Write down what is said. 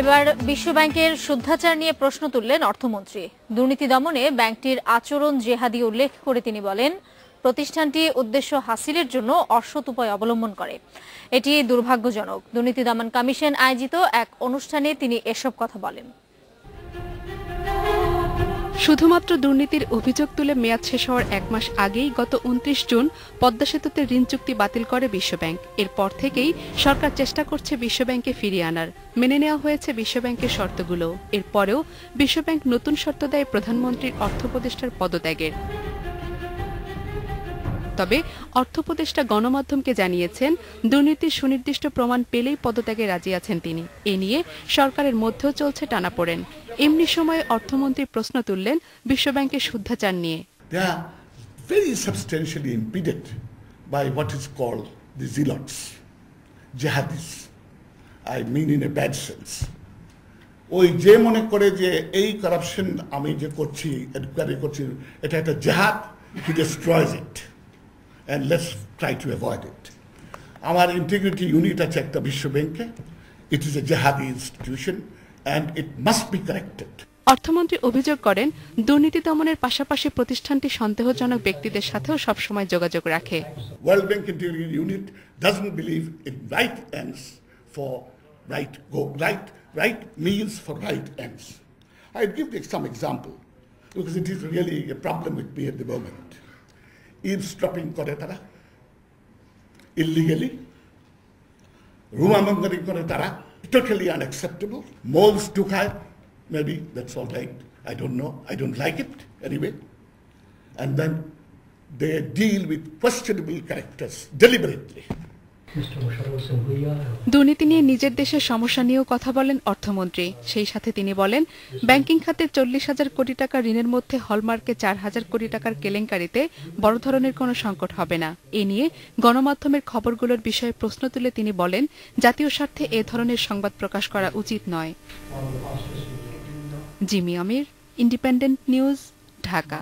এবার বিশ্বব্যাংকের শুদ্ধাচার নিয়ে প্রশ্ন তুললেন অর্থমন্ত্রী। দুর্নীতি দমনে ব্যাংকটির আচরণ জেহাদি উল্লেখ করে তিনি বলেন, প্রতিষ্ঠানটি উদ্দেশ্য হাসিলের জন্য অসৎ উপায় অবলম্বন করে। এটি দুর্ভাগ্যজনক। দুর্নীতি দমন কমিশন আয়োজিত এক অনুষ্ঠানে তিনি এসব কথা বলেন। শুধুমাত্র দুর্নীতির অভিযোগ তুলে মেয়াদ শেষ হওয়ার 1 মাস আগেই গত 29 জুন পদ্মা সেতুতে ঋণ চুক্তি বাতিল করে বিশ্বব্যাংক। এরপর থেকেই সরকার চেষ্টা করছে বিশ্বব্যাংকে ফিরিয়ে আনার। মেনে নেওয়া হয়েছে বিশ্বব্যাংকের শর্তগুলো। এরপরেও বিশ্বব্যাংক নতুন শর্ত দেয় প্রধানমন্ত্রীর অর্থোপদেষ্টার পদত্যাগের। তবে অর্থোপদেষ্টা গণমাধ্যমকে জানিয়েছেন, দুর্নীতির সুনির্দিষ্ট প্রমাণ পেলেই পদত্যাগে রাজি আছেন তিনি। এ নিয়ে সরকারের মধ্যেও চলছে টানাপোড়েন। এমনি সময়ে অর্থমন্ত্রী প্রশ্ন তুললেন বিশ্বব্যাংকের শুদ্ধাচার নিয়ে। They are very substantially impeded by what is called the zealots, jihadis. I mean in a bad sense. ওই যে মনে করে যে এই কারাপশন আমি যে করছি, এনকোয়ারি করছি, এটা একটা জেহাদ, he destroys it. And let's try to avoid it. Our integrity unit আছে একটা বিশ্ব ব্যাংকে. It is a jihadi institution and it must be corrected. অর্থমন্ত্রী অভিযোগ করেন, দুর্নীতি দমনের পাশাপাশি প্রতিষ্ঠানটি সন্দেহজনক ব্যক্তিদের সাথেও সবসময় যোগাযোগ রাখে। World Bank Integrity Unit doesn't believe in right ends for right means for right ends. I'll give you some example because it is really a problem with me at the moment. Eavesdropping করে তারা illegally, rumor mongering করে তারা totally unacceptable. Moles ঢুকায়, maybe that's all right. I don't know. I don't like it anyway. And then they deal with questionable characters deliberately. দুর্নীতি নিয়ে নিজের দেশের সমস্যা নিয়েও কথা বলেন অর্থমন্ত্রী। সেই সাথে তিনি বলেন, ব্যাংকিং খাতে 40,000 কোটি টাকা ঋণের মধ্যে হলমার্কে 4,000 কোটি টাকার কেলেঙ্কারিতে বড় ধরনের কোনো সংকট হবে না। এ নিয়ে গণমাধ্যমের খবরগুলোর বিষয়ে প্রশ্ন তুলে তিনি বলেন, জাতীয় স্বার্থে এ ধরনের সংবাদ প্রকাশ করা উচিত নয়। জিমি আমির, ইন্ডিপেন্ডেন্ট নিউজ, ঢাকা।